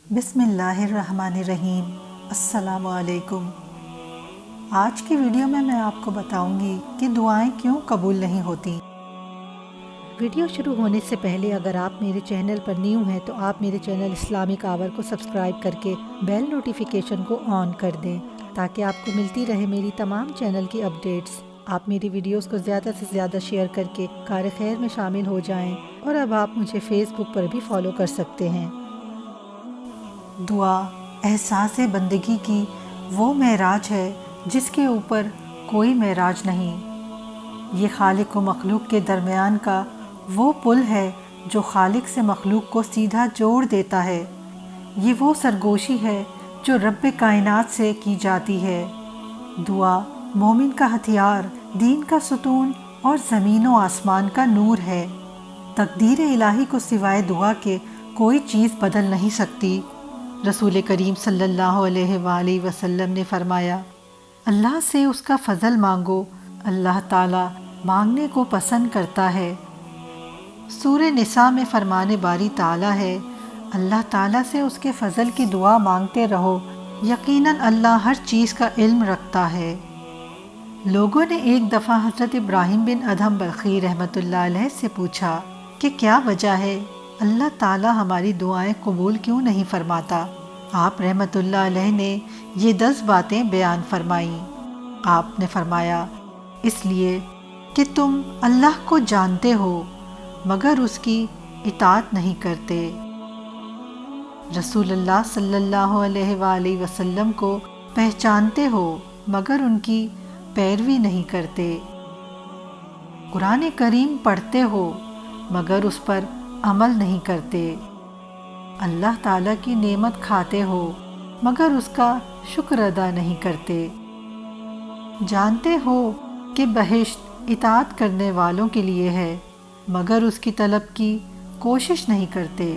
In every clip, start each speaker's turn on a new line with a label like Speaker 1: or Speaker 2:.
Speaker 1: बिस्मिल्लाहिर्रहमानिर्रहीम। अस्सलामु अलैकुम। आज की वीडियो में मैं आपको बताऊंगी कि दुआएं क्यों कबूल नहीं होती। वीडियो शुरू होने से पहले अगर आप मेरे चैनल पर न्यू हैं तो आप मेरे चैनल इस्लामिक आवर को सब्सक्राइब करके बेल नोटिफिकेशन को ऑन कर दें ताकि आपको मिलती रहे मेरी तमाम चैनल की अपडेट्स। आप मेरी वीडियोस को ज़्यादा से ज़्यादा शेयर करके कार खैर में शामिल हो जाएं और अब आप मुझे फेसबुक पर भी फॉलो कर सकते हैं। दुआ एहसास बंदगी की वो महराज है जिसके ऊपर कोई महराज नहीं। ये खालिक व मखलूक के दरमियान का वो पुल है जो खालिक से मखलूक को सीधा जोड़ देता है। ये वो सरगोशी है जो रब्बे कायनात से की जाती है। दुआ मोमिन का हथियार, दीन का सुतून और ज़मीन व आसमान का नूर है। तकदीर इलाही को सिवाय दुआ के कोई चीज़ बदल नहीं सकती। रसूल करीम सल्लल्लाहु अलैहि वसल्लम ने फरमाया, अल्लाह से उसका फ़ज़ल मांगो, अल्लाह ताला मांगने को पसंद करता है। सूरह निसा में फरमाने बारी ताला है, अल्लाह ताला से उसके फ़ज़ल की दुआ मांगते रहो, यकीनन अल्लाह हर चीज़ का इल्म रखता है। लोगों ने एक दफ़ा हज़रत इब्राहिम बिन अदहम बल्खी रहमतुल्लाह अलैह से पूछा कि क्या वजह है अल्लाह ताला हमारी दुआएं कबूल क्यों नहीं फरमाता। आप रहमतुल्लाह अलैह ने ये 10 बातें बयान फरमाईं। आपने फरमाया, इसलिए कि तुम अल्लाह को जानते हो मगर उसकी इताअत नहीं करते। रसूलुल्लाह सल्लल्लाहु अलैहि वसल्लम को पहचानते हो मगर उनकी पैरवी नहीं करते। कुरान करीम पढ़ते हो मगर उस पर अमल नहीं करते। अल्लाह ताला की नेमत खाते हो मगर उसका शुक्र अदा नहीं करते। जानते हो कि बहिश्त इताअत करने वालों के लिए है मगर उसकी तलब की कोशिश नहीं करते।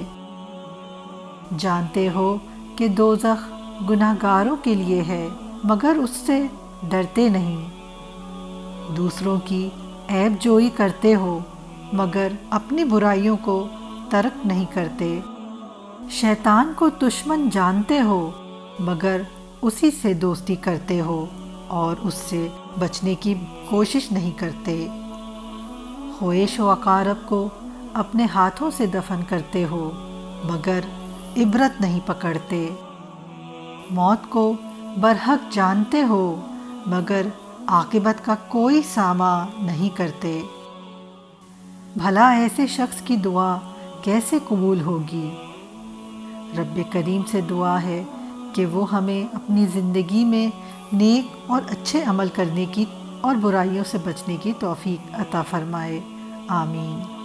Speaker 1: जानते हो कि दोज़ख गुनाहगारों के लिए है मगर उससे डरते नहीं। दूसरों की ऐब जोई करते हो मगर अपनी बुराइयों को तर्क नहीं करते। शैतान को दुश्मन जानते हो मगर उसी से दोस्ती करते हो और उससे बचने की कोशिश नहीं करते। ख्वेश व अकारब को अपने हाथों से दफन करते हो मगर इबरत नहीं पकड़ते। मौत को बरहक जानते हो मगर आक़िबत का कोई सामा नहीं करते। भला ऐसे शख्स की दुआ कैसे कबूल होगी। रब्बे करीम से दुआ है कि वो हमें अपनी ज़िंदगी में नेक और अच्छे अमल करने की और बुराइयों से बचने की तौफीक अता फरमाए। आमीन।